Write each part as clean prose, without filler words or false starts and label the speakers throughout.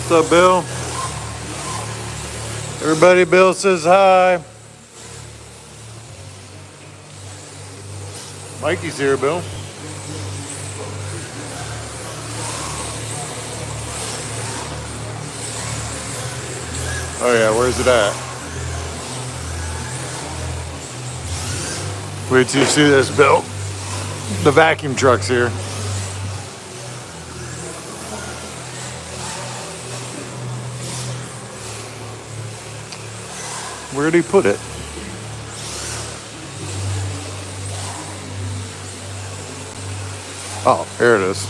Speaker 1: What's up, Bill? Everybody, Bill says hi. Mikey's here, Bill. Oh yeah, where's it at? Wait till you see this, Bill. The vacuum truck's here. Where'd he put it? Oh, here it is.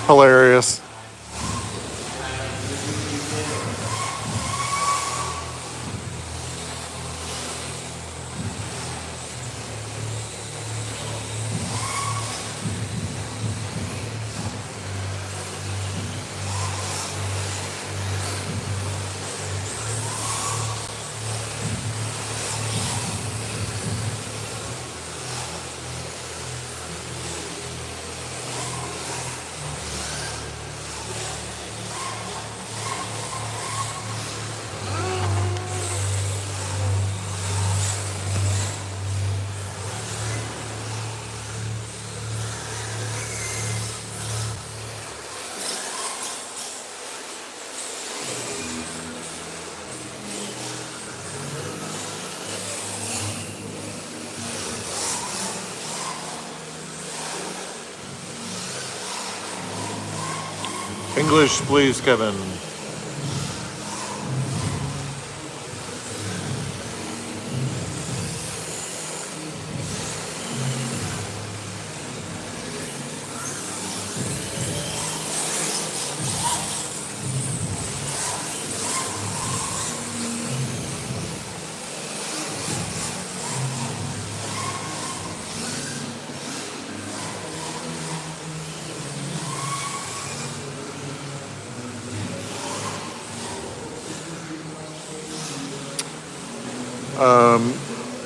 Speaker 1: Hilarious. English, please, Kevin.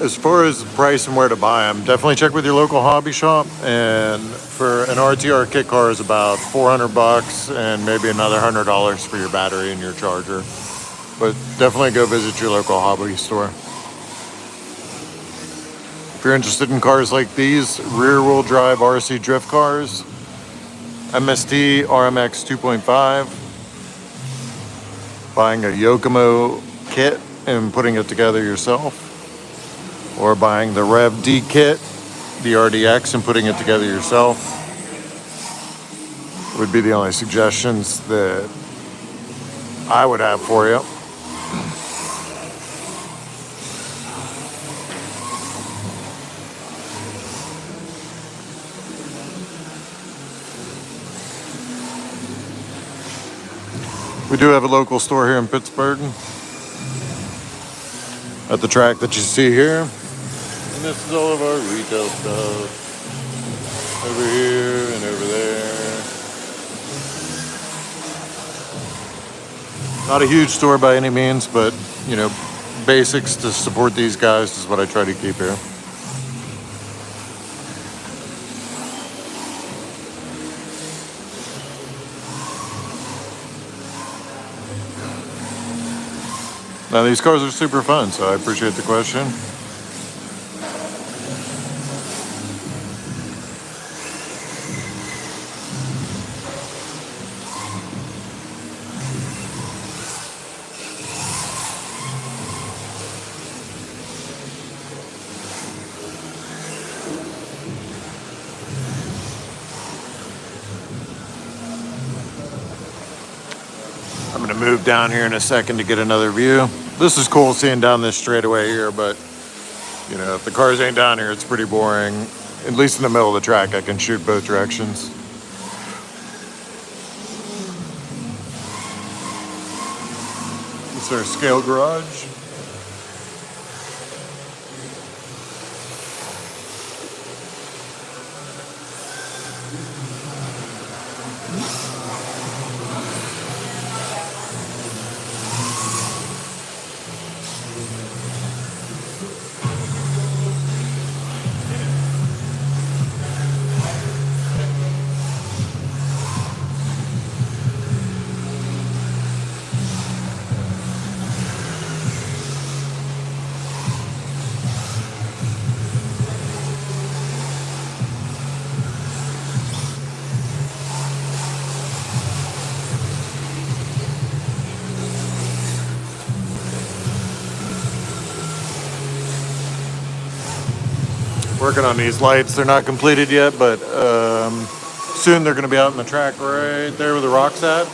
Speaker 1: As far as the price and where to buy them, definitely check with your local hobby shop. And for an RTR kit car is about $400 and maybe another $100 for your battery and your charger. But definitely go visit your local hobby store. If you're interested in cars like these, rear-wheel drive RC drift cars, MST RMX 2.5, buying a Yokomo kit and putting it together yourself, or buying the Rev D kit, the RDX, and putting it together yourself would be the only suggestions that I would have for you. We do have a local store here in Pittsburgh at the track that you see here. And this is all of our retail stuff. Over here and over there. Not a huge store by any means, but, you know, basics to support these guys is what I try to keep here. Now, these cars are super fun, so I appreciate the question. to move down here in a second to get another view. This is cool seeing down this straightaway here, but you know, if the cars ain't down here, it's pretty boring. At least in the middle of the track, I can shoot both directions. This is our scale garage. Working on these lights. They're not completed yet, but soon they're going to be out in the track right there where the rock's at.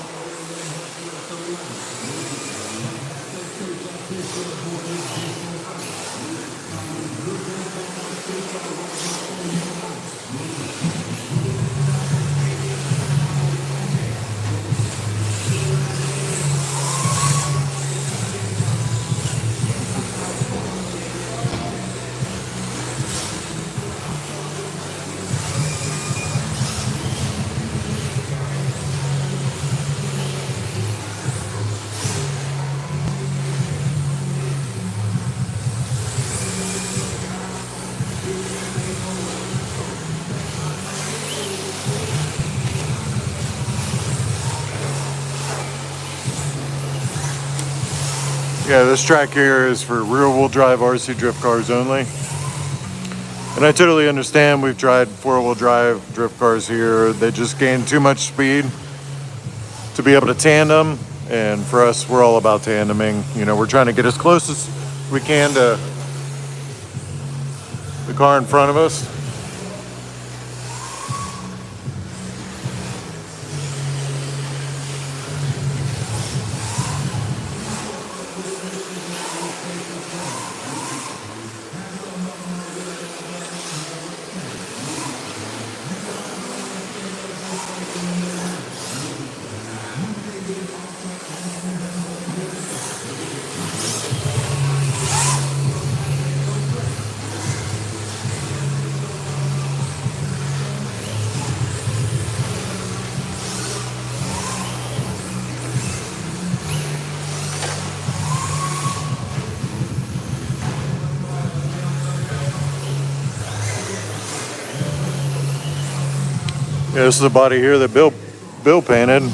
Speaker 1: Yeah, this track here is for rear-wheel drive RC drift cars only. And I totally understand. We've tried four-wheel drive drift cars here. They just gain too much speed to be able to tandem. And for us, we're all about tandeming. You know, we're trying to get as close as we can to the car in front of us. Yeah, this is the body here that Bill painted.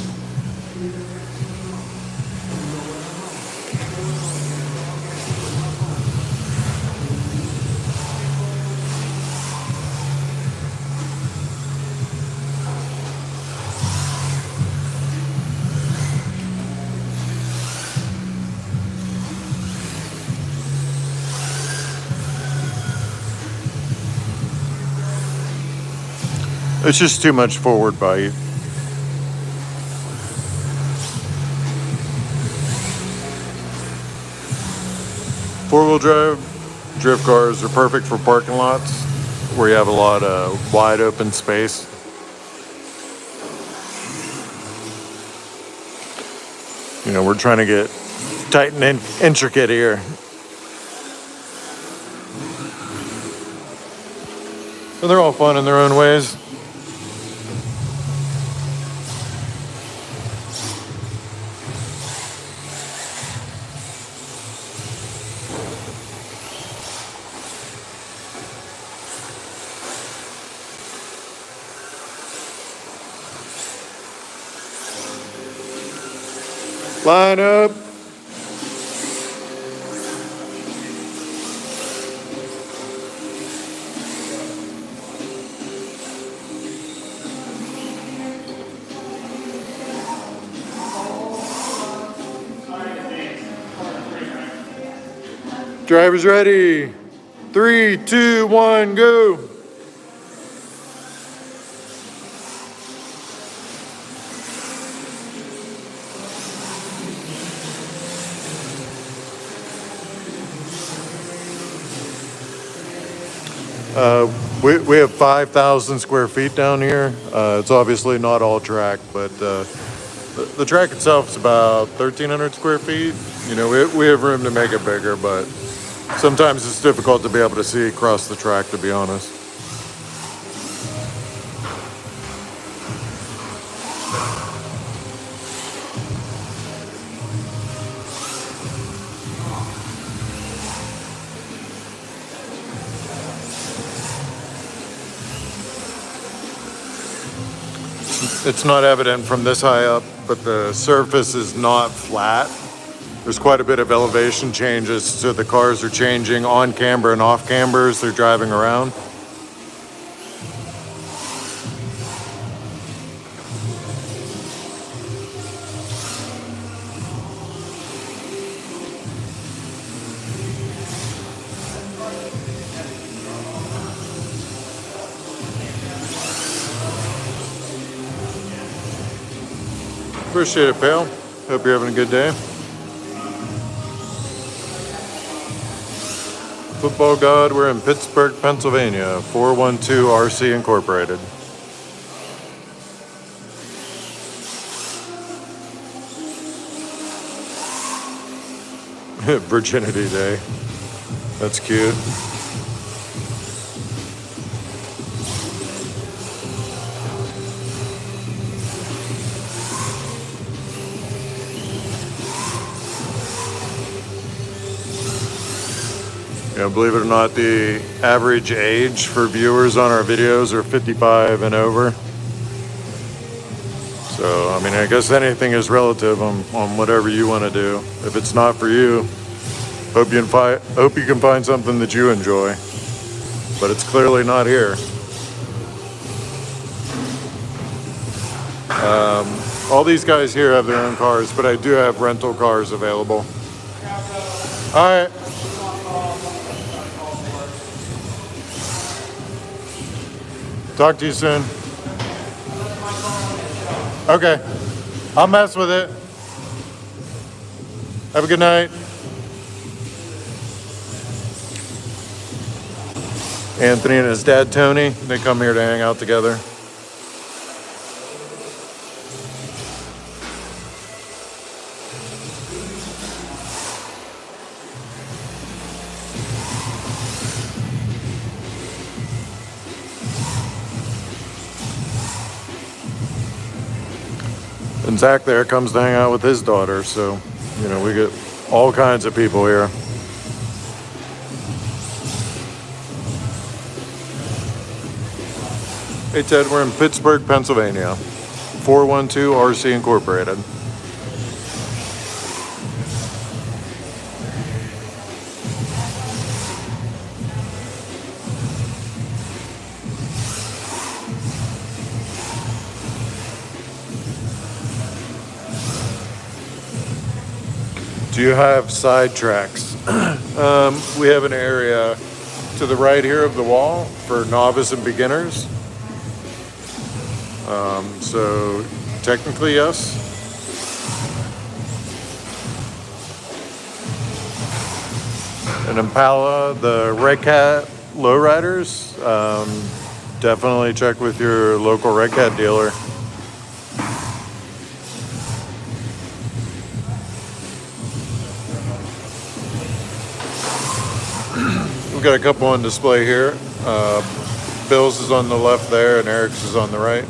Speaker 1: It's just too much forward bite. Four-wheel drive drift cars are perfect for parking lots where you have a lot of wide open space. You know, we're trying to get tight and intricate here. And they're all fun in their own ways. Line up. Drivers ready. 3, 2, 1, go. We have 5,000 square feet down here. It's obviously not all track, but the track itself is about 1,300 square feet. You know, we have room to make it bigger, but sometimes it's difficult to be able to see across the track, to be honest. It's not evident from this high up, but the surface is not flat. There's quite a bit of elevation changes, so the cars are changing on camber and off camber as they're driving around. Appreciate it, pal. Hope you're having a good day. Football God, we're in Pittsburgh, Pennsylvania, 412 RC Incorporated. Virginity Day. That's cute. You know, believe it or not, the average age for viewers on our videos are 55 and over. So, I mean, I guess anything is relative on whatever you want to do. If it's not for you, hope you can find something that you enjoy. But it's clearly not here. All these guys here have their own cars, but I do have rental cars available. All right. Talk to you soon. Okay. I'll mess with it. Have a good night. Anthony and his dad, Tony, they come here to hang out together. And Zach there comes to hang out with his daughter, so, you know, we get all kinds of people here. Hey Ted, we're in Pittsburgh, Pennsylvania, 412 RC Incorporated. Do you have side tracks? We have an area to the right here of the wall for novice and beginners. So technically, yes. An Impala, the Red Cat lowriders, definitely check with your local Red Cat dealer. We've got a couple on display here. Bill's is on the left there and Eric's is on the right.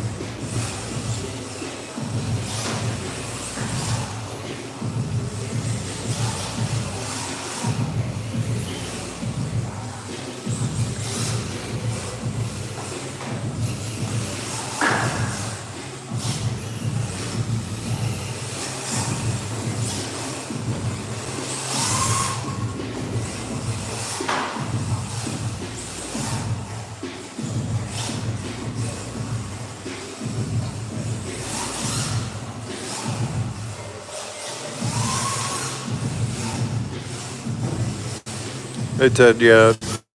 Speaker 1: Hey Ted, yeah,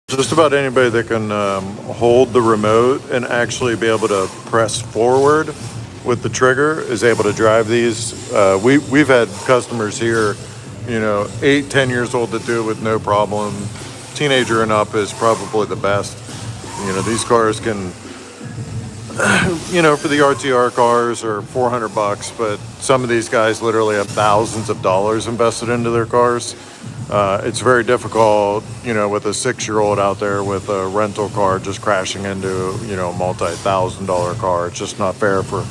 Speaker 1: just about anybody that can hold the remote and actually be able to press forward with the trigger is able to drive these. We've had customers here, you know, 8, 10 years old that do it with no problem. Teenager and up is probably the best. These cars can, for the RTR cars are $400, but some of these guys literally have thousands of dollars invested into their cars. It's very difficult, with a 6-year-old out there with a rental car just crashing into, a multi-$1,000 car. It's just not fair for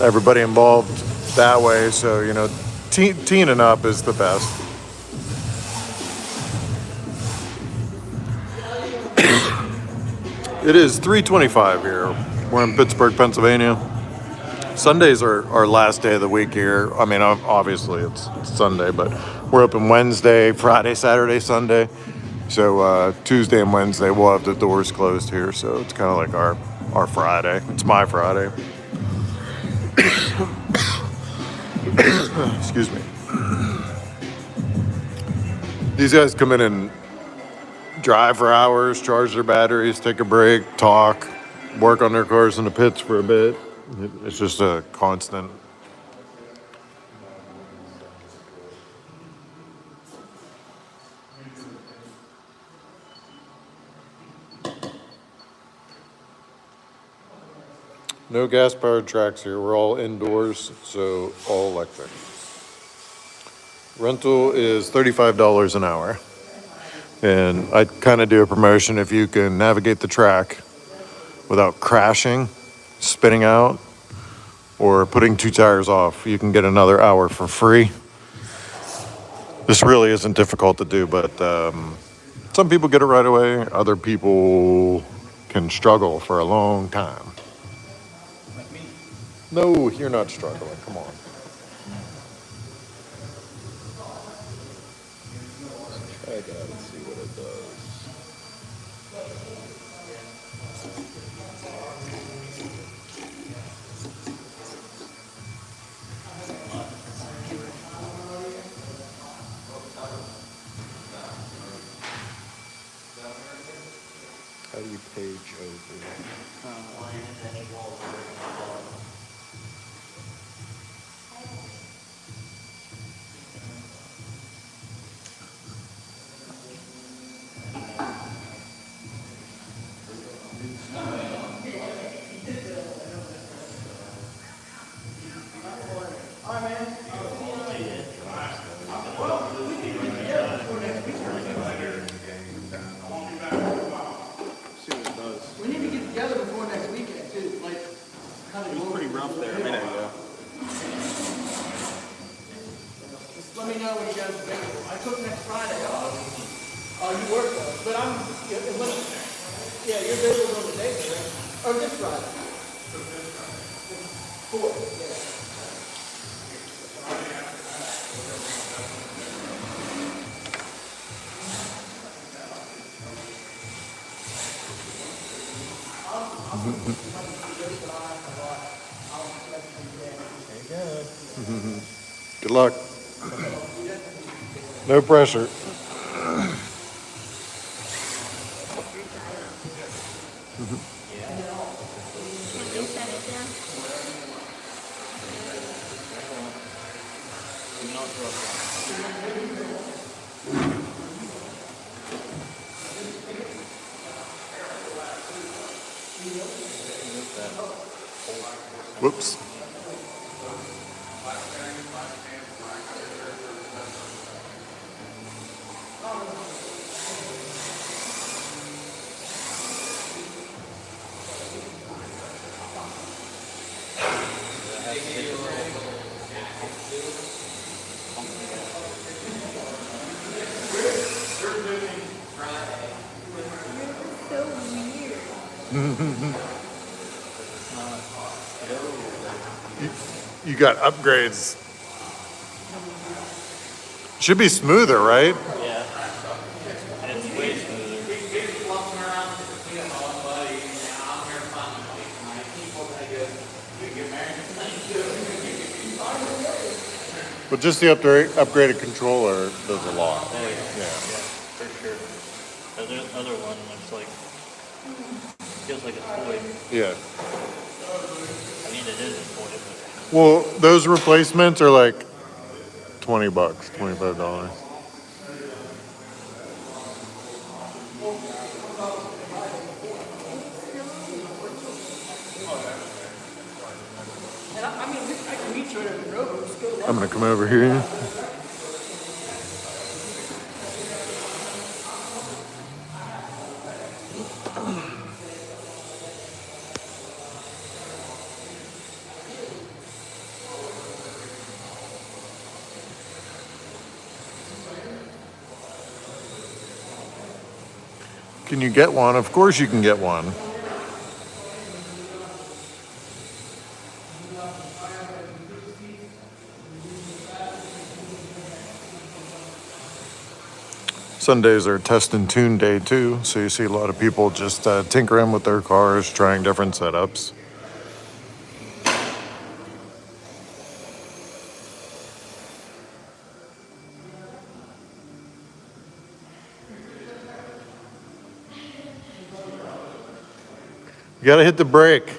Speaker 1: everybody involved that way. So, teen and up is the best. It is 3:25 here. We're in Pittsburgh, Pennsylvania. Sundays are our last day of the week here. I mean, obviously it's Sunday, but we're open Wednesday, Friday, Saturday, Sunday. So Tuesday and Wednesday we'll have the doors closed here. So it's kind of like our Friday. It's my Friday. Excuse me. These guys come in and drive for hours, charge their batteries, take a break, talk, work on their cars in the pits for a bit. It's just a constant. No gas-powered tracks here. We're all indoors, so all electric. Rental is $35 an hour. And I kind of do a promotion if you can navigate the track without crashing, spinning out, or putting 2 tires off. You can get another hour for free. This really isn't difficult to do, but some people get it right away. Other people can struggle for a long time. No, you're not struggling. Come on. I gotta see what it does. How do you page over?
Speaker 2: We need to get together before next weekend too, like, kind of.
Speaker 3: It was pretty rough there a minute ago.
Speaker 2: Just let me know when you guys are available. I cook next Friday. You work though, but you're available on the day, right? Or this Friday. 4, yeah.
Speaker 1: Good luck. No pressure. Whoops.
Speaker 4: So weird.
Speaker 1: You got upgrades. Should be smoother, right?
Speaker 3: Yeah. It's way smoother.
Speaker 1: But just the upgraded controller does a lot.
Speaker 3: Oh, yeah.
Speaker 1: Yeah.
Speaker 3: For sure. The other one looks like, feels like a toy.
Speaker 1: Yeah.
Speaker 3: I mean, it is a toy, but
Speaker 1: Well, those replacements are like $20, $25.
Speaker 2: I can meet you right over the road. We'll just go to
Speaker 1: I'm gonna come over here. Can you get one? Of course you can get one. Sundays are test and tune day too, so you see a lot of people just tinkering with their cars, trying different setups. You gotta hit the brake.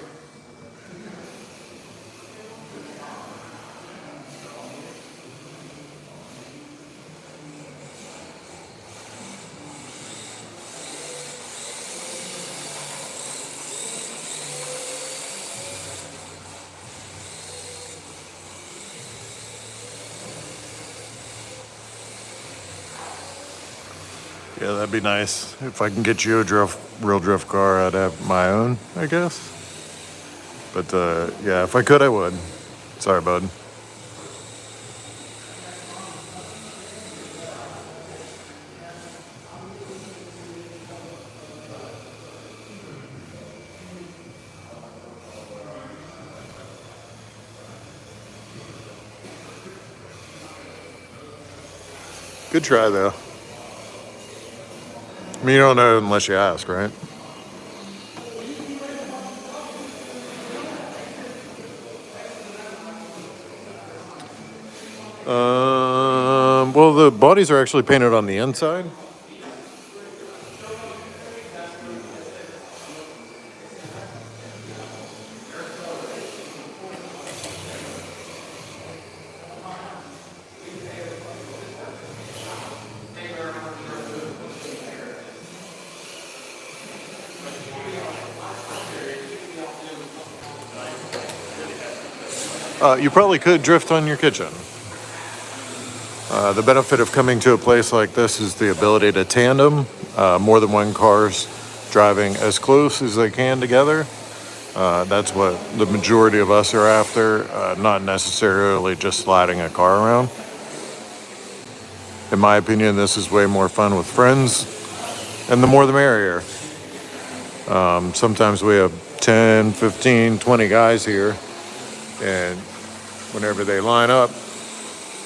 Speaker 1: Yeah, that'd be nice. If I can get you a real drift car, I'd have my own, I guess. But yeah, if I could, I would. Sorry, bud. Good try, though. I mean, you don't know unless you ask, right? Well, the bodies are actually painted on the inside. You probably could drift on your kitchen. The benefit of coming to a place like this is the ability to tandem, more than one car's driving as close as they can together. That's what the majority of us are after, not necessarily just sliding a car around. In my opinion, this is way more fun with friends, and the more the merrier. Sometimes we have 10, 15, 20 guys here, and whenever they line up,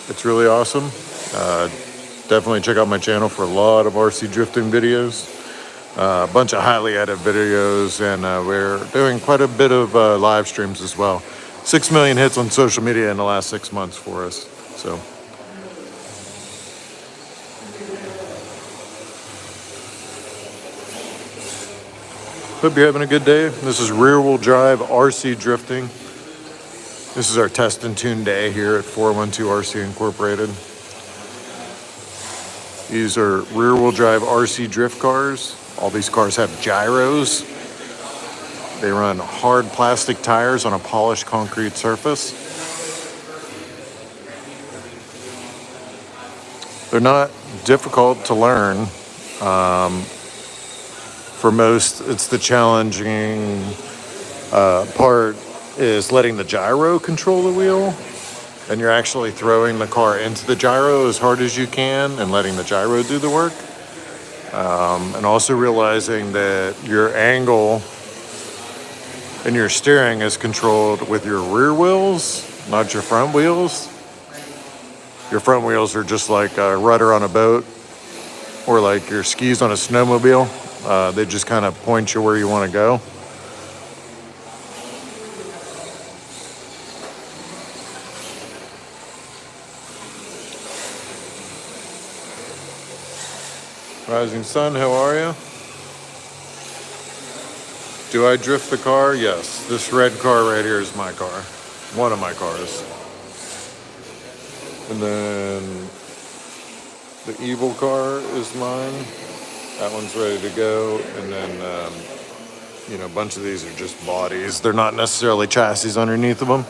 Speaker 1: it's really awesome. Definitely check out my channel for a lot of RC drifting videos, a bunch of highly edited videos, and we're doing quite a bit of live streams as well. 6 million hits on social media in the last 6 months for us. So hope you're having a good day. This is rear wheel drive RC drifting. This is our test and tune day here at 412 RC Incorporated. These are rear wheel drive RC drift cars. All these cars have gyros. They run hard plastic tires on a polished concrete surface. They're not difficult to learn. For most, it's the challenging part is letting the gyro control the wheel, and you're actually throwing the car into the gyro as hard as you can and letting the gyro do the work. And also realizing that your angle and your steering is controlled with your rear wheels, not your front wheels. Your front wheels are just like a rudder on a boat or like your skis on a snowmobile. They just kind of point you where you want to go. Rising Sun, how are you? Do I drift the car? Yes. This red car right here is my car. One of my cars. And then the evil car is mine. That one's ready to go. And then, a bunch of these are just bodies. They're not necessarily chassis underneath of them.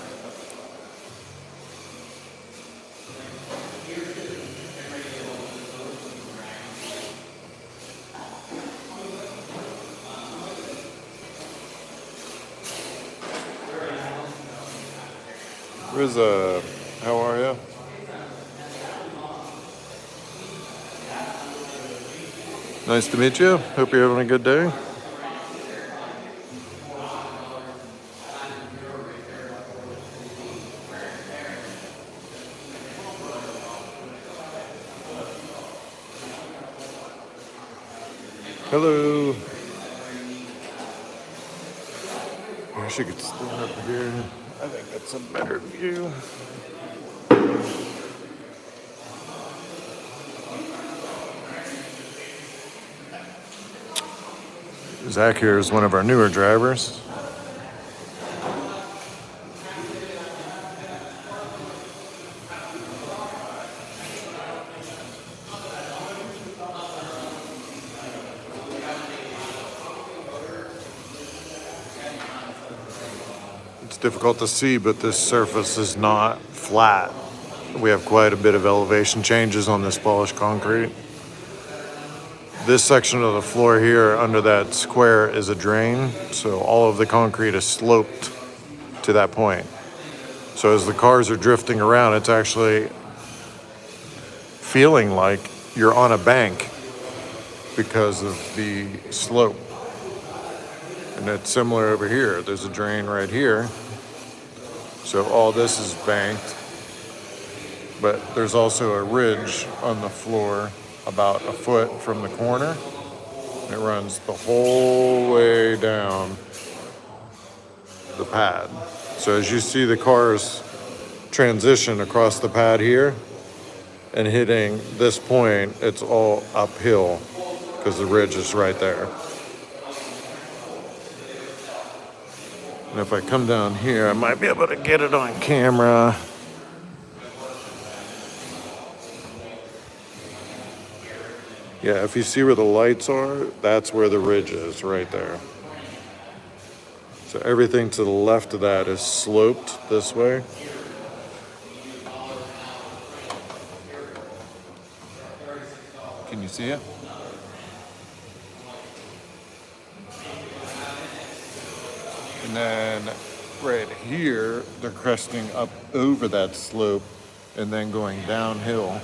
Speaker 1: Riz, how are you? Nice to meet you. Hope you're having a good day. Hello. I wish I could stand up here. I think that's a better view. Zach here is one of our newer drivers. It's difficult to see, but this surface is not flat. We have quite a bit of elevation changes on this polished concrete. This section of the floor here under that square is a drain, so all of the concrete is sloped to that point. So as the cars are drifting around, it's actually feeling like you're on a bank because of the slope. And it's similar over here. There's a drain right here. So all this is banked, but there's also a ridge on the floor about a foot from the corner. It runs the whole way down the pad. So as you see the cars transition across the pad here and hitting this point, it's all uphill because the ridge is right there. And if I come down here, I might be able to get it on camera. Yeah, if you see where the lights are, that's where the ridge is, right there. So everything to the left of that is sloped this way. Can you see it? And then right here, they're cresting up over that slope and then going downhill.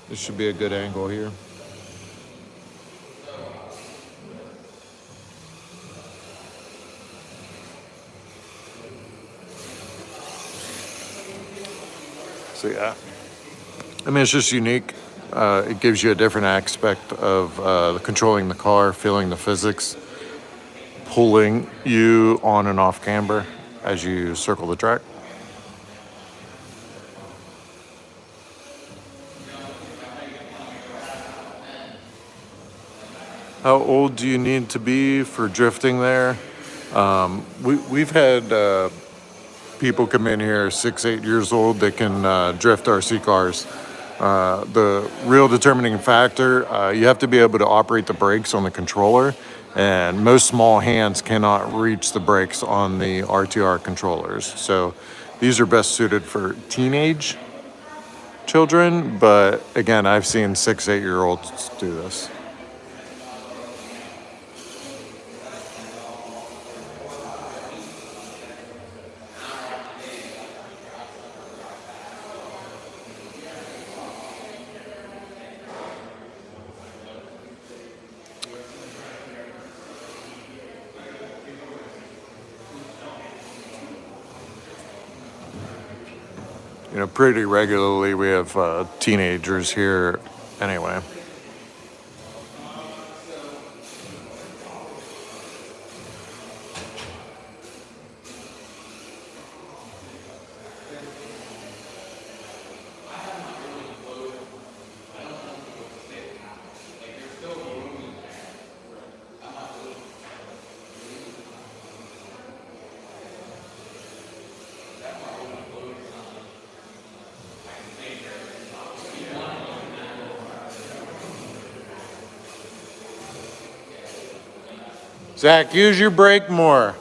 Speaker 1: This should be a good angle here. So yeah, I mean, it's just unique. It gives you a different aspect of controlling the car, feeling the physics, pulling you on and off camber as you circle the track. How old do you need to be for drifting there? We've had people come in here 6, 8 years old that can drift RC cars. The real determining factor, you have to be able to operate the brakes on the controller, and most small hands cannot reach the brakes on the RTR controllers. So these are best suited for teenage children, but again, I've seen 6, 8-year-olds do this. You know, pretty regularly we have teenagers here anyway. Zach, use your brake more.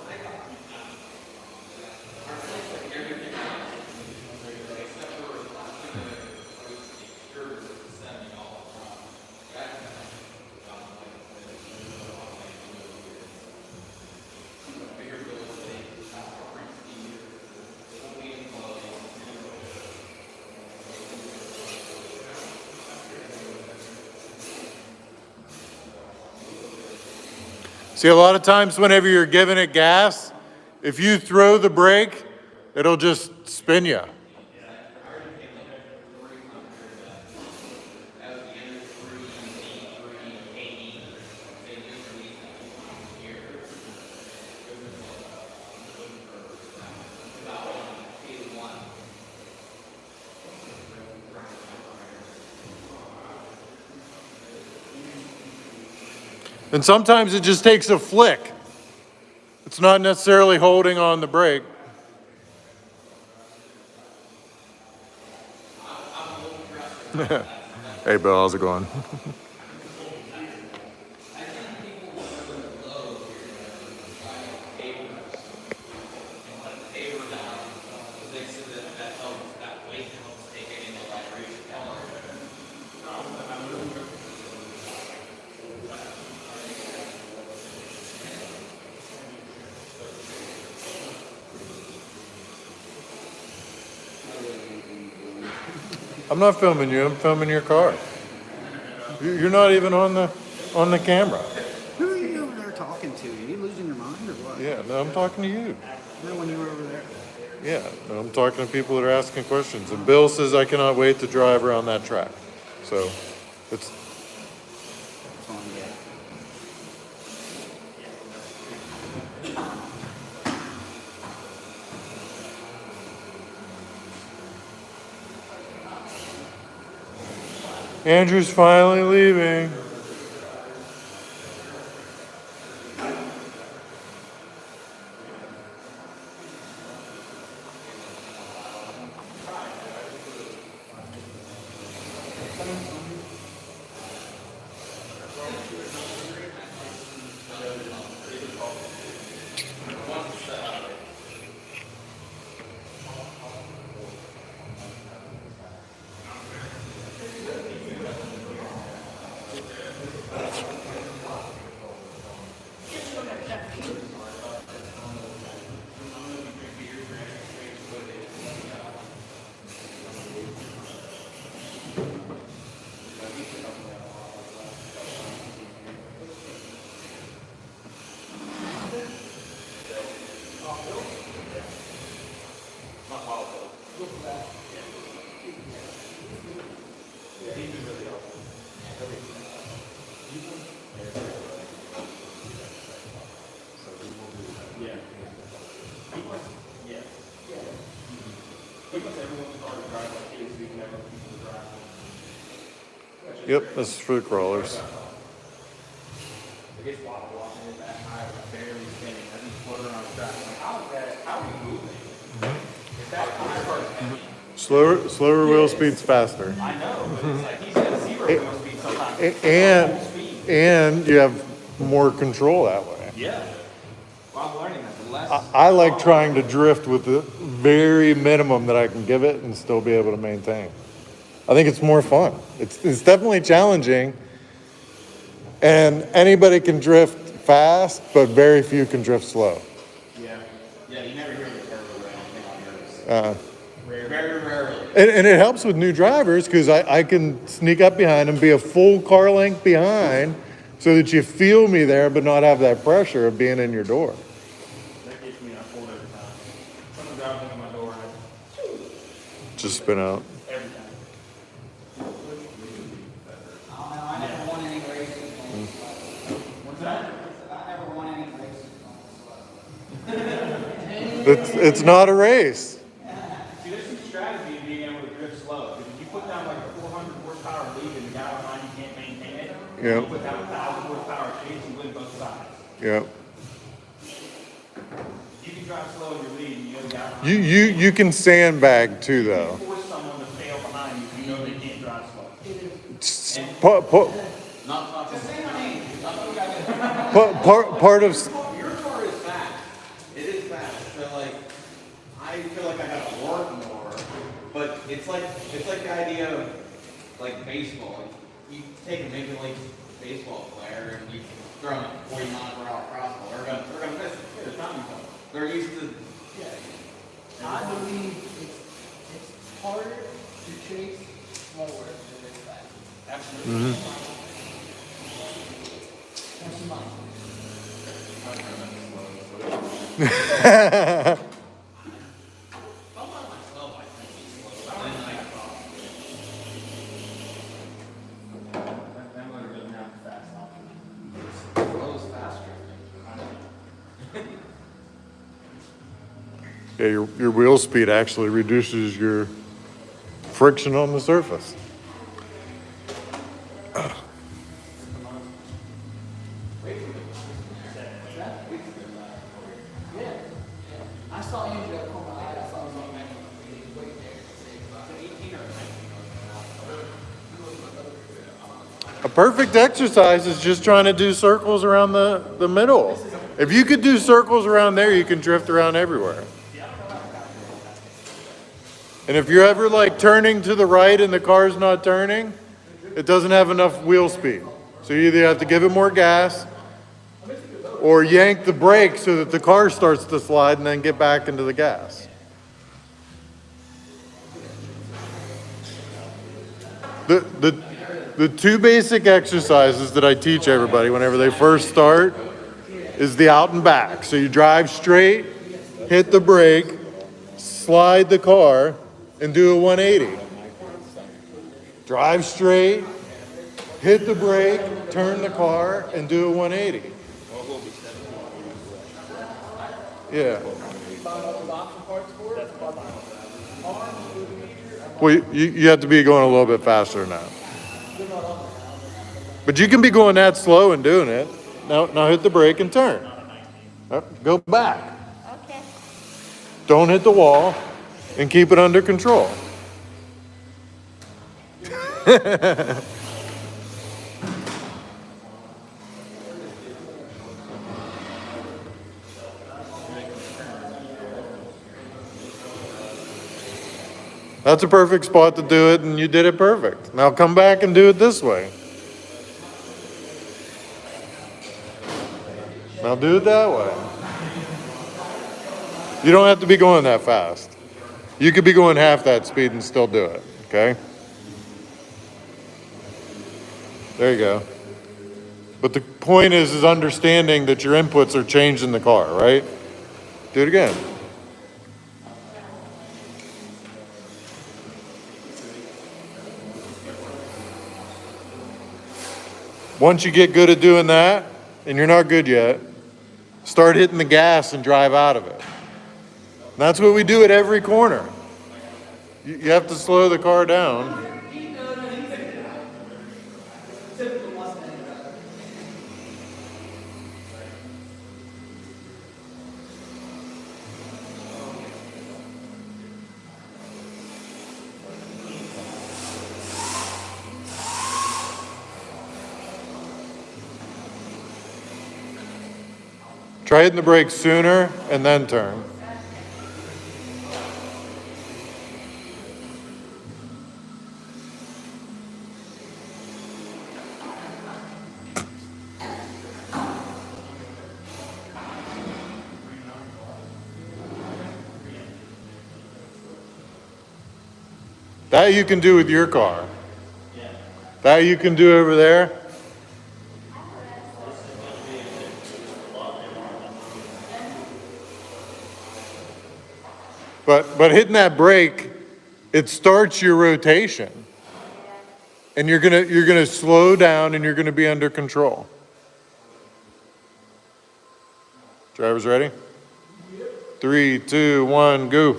Speaker 1: See, a lot of times whenever you're giving it gas, if you throw the brake, it'll just spin you. And sometimes it just takes a flick. It's not necessarily holding on the brake. Hey Bill, how's it going? I'm not filming you, I'm filming your car. You're not even on the camera.
Speaker 5: Who are you over there talking to? Are you losing your mind or what?
Speaker 1: Yeah, no, I'm talking to you.
Speaker 5: No, when you were over there.
Speaker 1: Yeah, no, I'm talking to people that are asking questions. And Bill says I cannot wait to drive around that track. So, it's,
Speaker 5: That's all I'm getting.
Speaker 1: Andrew's finally leaving. Yep, this is for the crawlers. Slower wheel speed's faster.
Speaker 6: I know, but it's like he's got zero wheel speed sometimes.
Speaker 1: And you have more control that way.
Speaker 6: Yeah. Well, I'm learning that. The less
Speaker 1: I like trying to drift with the very minimum that I can give it and still be able to maintain. I think it's more fun. It's definitely challenging. And anybody can drift fast, but very few can drift slow.
Speaker 6: Yeah. Yeah, you never hear the turbo or anything on yours. Very rarely.
Speaker 1: And it helps with new drivers because I can sneak up behind them, be a full car length behind so that you feel me there, but not have that pressure of being in your door.
Speaker 6: That gets me on hold every time. Someone drives into my door,
Speaker 1: Just spin out.
Speaker 6: every time.
Speaker 5: I never won any races.
Speaker 6: What's that?
Speaker 5: I never won any races.
Speaker 1: It's not a race.
Speaker 6: See, there's some strategy in being able to drift slow. Because if you put down like a 400 horsepower lead and the guy behind you can't maintain it,
Speaker 1: Yeah.
Speaker 6: you put down a 1,000 horsepower chase and win both sides.
Speaker 1: Yeah.
Speaker 6: You can drive slow in your lead and you know the guy behind
Speaker 1: You can sandbag too,
Speaker 6: you
Speaker 1: though.
Speaker 6: can force someone to fail behind you if you know they can't drive slow. Not talking.
Speaker 1: Part of
Speaker 7: Your car is fast. It is fast. So like, I feel like I gotta work more. But it's like the idea of like baseball. Like, you take a major league baseball player and you throw them a 40 mile per hour crossball. They're gonna miss it.
Speaker 6: There's not much.
Speaker 7: They're used to.
Speaker 2: I believe it's harder to chase slower than it's fast.
Speaker 6: Absolutely.
Speaker 2: That's mine.
Speaker 6: That motor doesn't have the fast option.
Speaker 7: Slow is faster.
Speaker 1: Yeah, your wheel speed actually reduces your friction on the surface.
Speaker 2: I saw you go come by, I saw it was on that. Wait there.
Speaker 1: A perfect exercise is just trying to do circles around the middle. If you could do circles around there, you can drift around everywhere. And if you're ever like turning to the right and the car's not turning, it doesn't have enough wheel speed. So you either have to give it more gas or yank the brake so that the car starts to slide and then get back into the gas. The two basic exercises that I teach everybody whenever they first start is the out and back. So you drive straight, hit the brake, slide the car, and do a 180. Drive straight, hit the brake, turn the car, and do a 180. Yeah. Well, you have to be going a little bit faster than that. But you can be going that slow and doing it. Now hit the brake and turn. Go back.
Speaker 4: Okay.
Speaker 1: Don't hit the wall and keep it under control. That's a perfect spot to do it, and you did it perfect. Now come back and do it this way. Now do it that way. You don't have to be going that fast. You could be going half that speed and still do it, okay? There you go. But the point is understanding that your inputs are changing the car, right? Do it again. Once you get good at doing that, and you're not good yet, start hitting the gas and drive out of it. And that's what we do at every corner. You have to slow the car down. Try hitting the brakes sooner and then turn. That you can do with your car. That you can do over there. But hitting that brake, it starts your rotation. And you're gonna slow down and you're gonna be under control. Drivers ready? 3, 2, 1, go.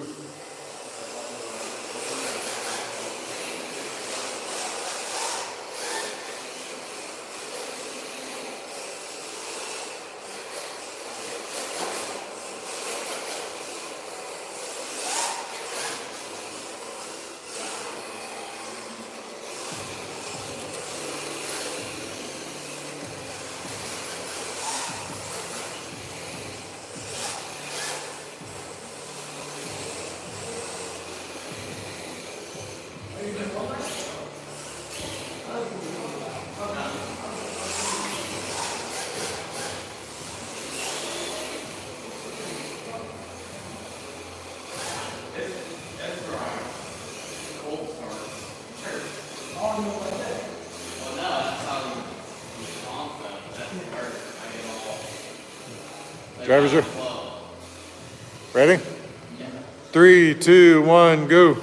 Speaker 1: Drivers are Ready? 3, 2, 1, go.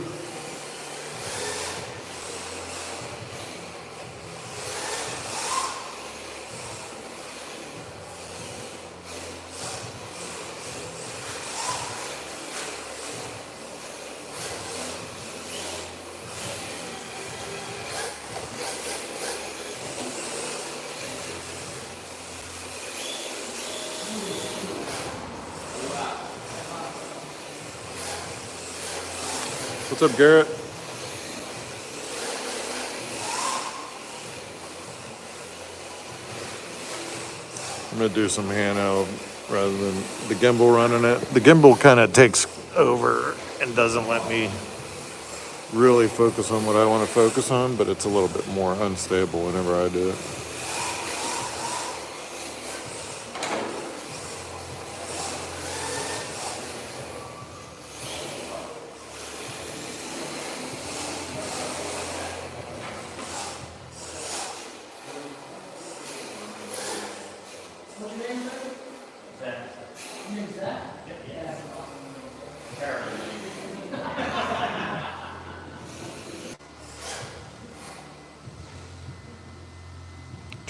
Speaker 1: What's up, Garrett? I'm gonna do some handheld rather than the gimbal running it. The gimbal kind of takes over and doesn't let me really focus on what I want to focus on, but it's a little bit more unstable whenever I do it.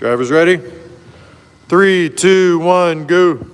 Speaker 1: Drivers ready? 3, 2, 1, go.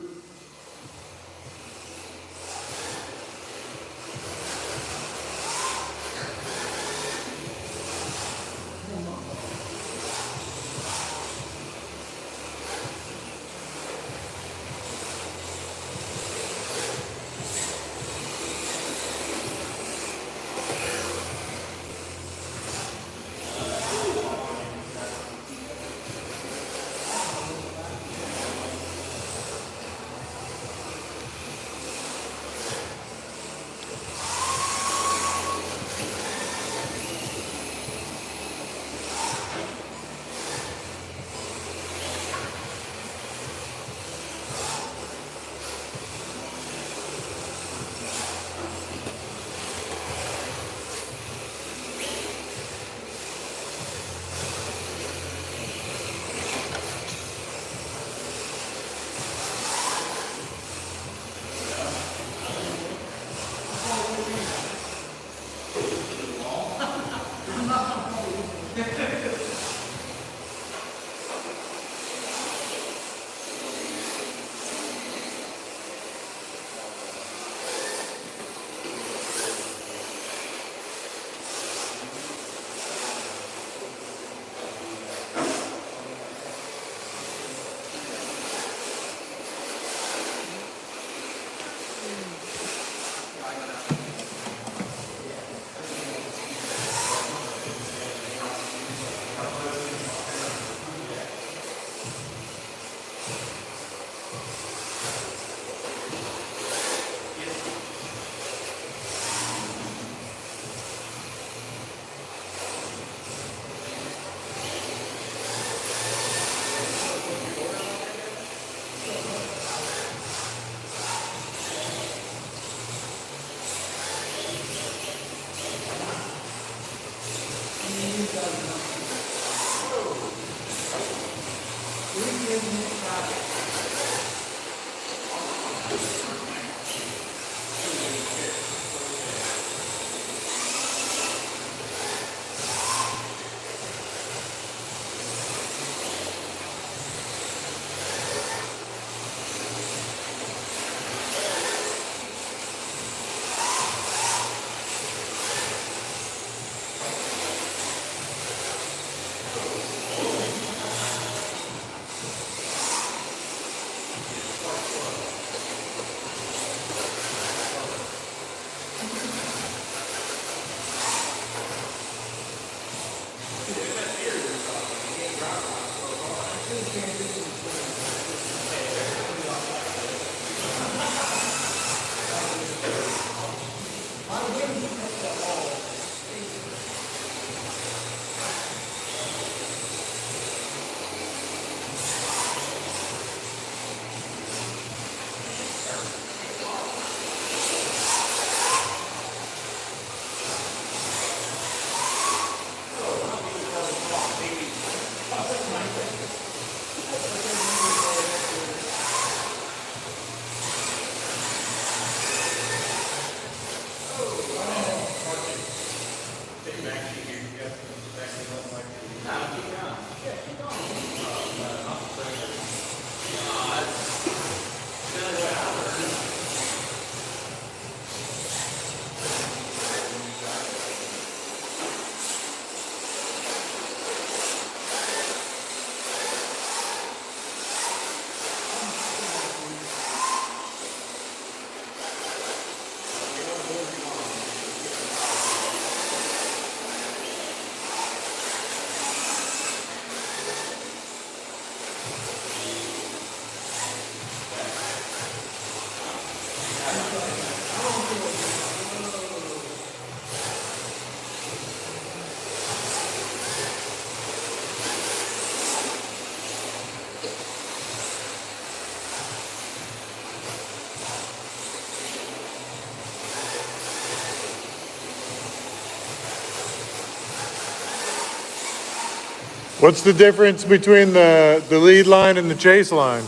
Speaker 1: What's the difference between the lead line and the chase line?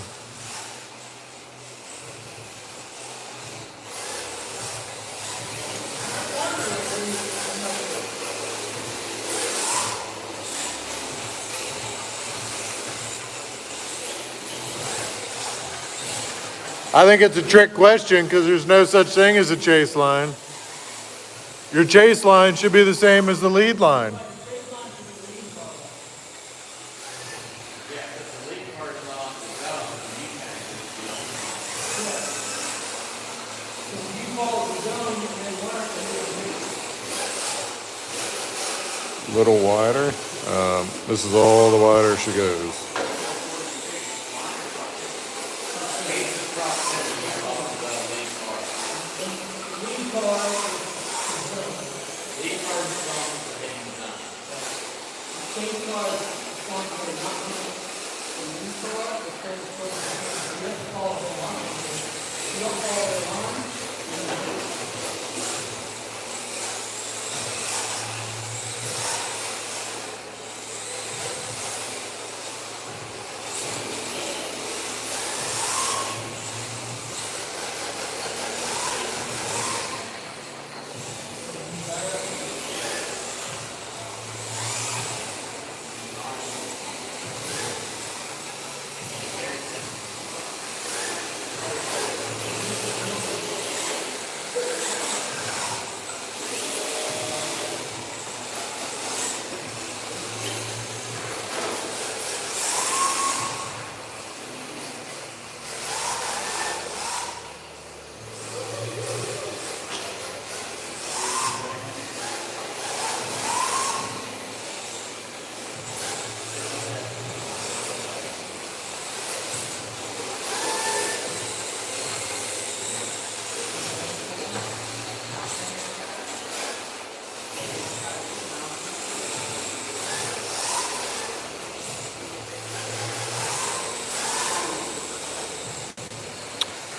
Speaker 1: I think it's a trick question because there's no such thing as a chase line. Your chase line should be the same as the lead line. A little wider. This is all the wider she goes.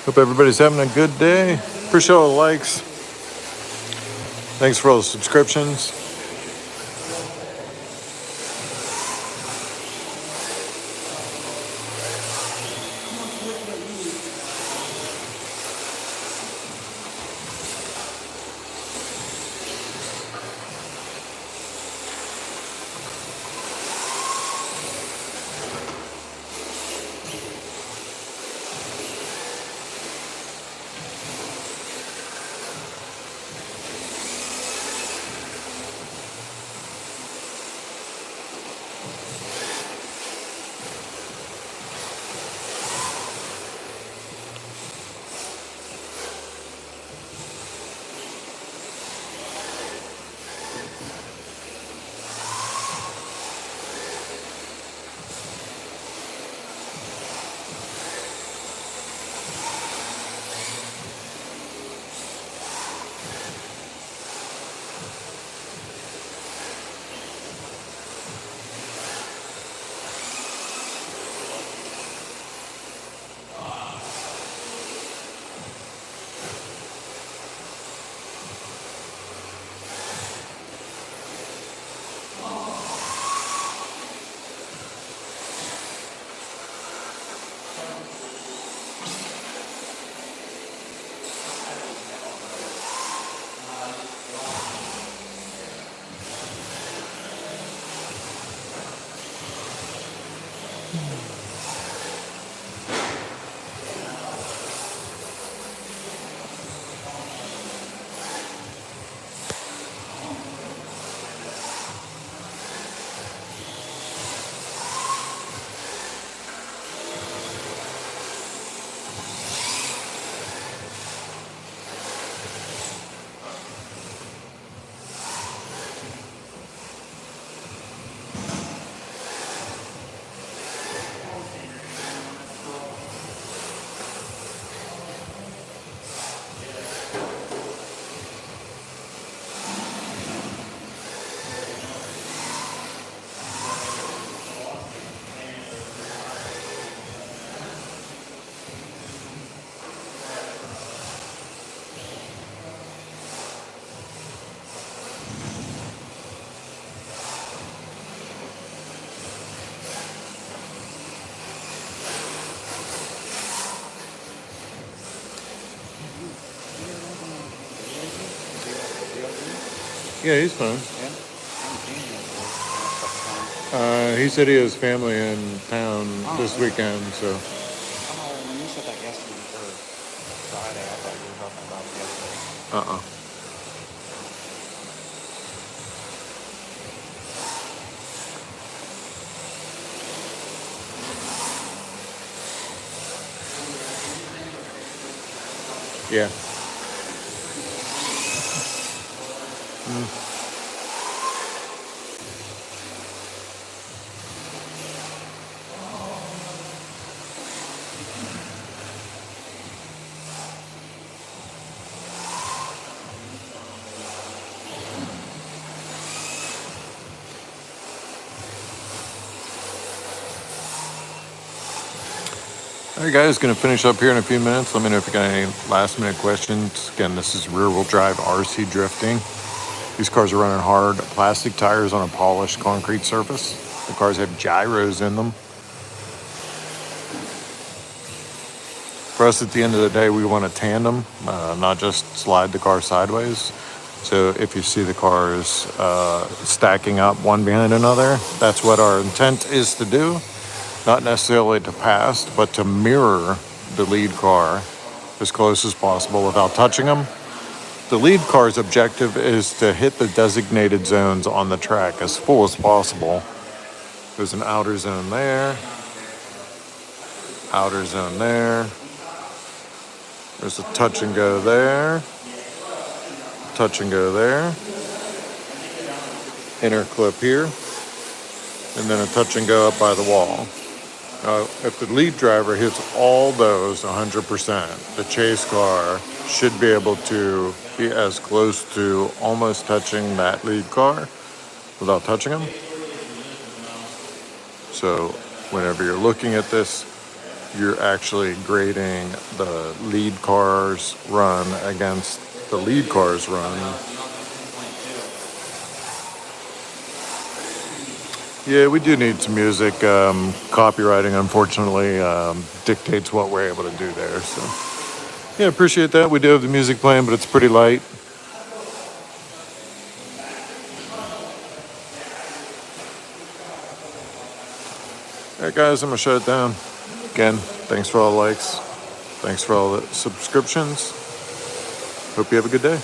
Speaker 1: Hope everybody's having a good day. Appreciate all the likes. Thanks for all the subscriptions. Yeah, he's fine.
Speaker 5: Yeah. I haven't seen him for a couple times.
Speaker 1: He said he has family in town
Speaker 5: Oh,
Speaker 1: this
Speaker 5: okay.
Speaker 1: weekend, so.
Speaker 5: Oh, when you said that yesterday or Friday, I thought you were talking about yesterday.
Speaker 1: Uh-uh. Yeah. All right, guys, going to finish up here in a few minutes. Let me know if you got any last minute questions. Again, this is rear wheel drive RC drifting. These cars are running hard. Plastic tires on a polished concrete surface. The cars have gyros in them. For us, at the end of the day, we want a tandem, not just slide the car sideways. So if you see the cars stacking up one behind another, that's what our intent is to do. Not necessarily to pass, but to mirror the lead car as close as possible without touching them. The lead car's objective is to hit the designated zones on the track as full as possible. There's an outer zone there, outer zone there. There's a touch and go there, touch and go there, inner clip here, and then a touch and go up by the wall. If the lead driver hits all those 100%, the chase car should be able to be as close to almost touching that lead car without touching them. So whenever you're looking at this, you're actually grading the lead car's run against the lead car's run. Yeah, we do need some music. Copywriting, unfortunately, dictates what we're able to do there. So, yeah, appreciate that. We do have the music playing, but it's pretty light. All right, guys, I'm going to shut it down. Again, thanks for all the likes. Thanks for all the subscriptions. Hope you have a good day.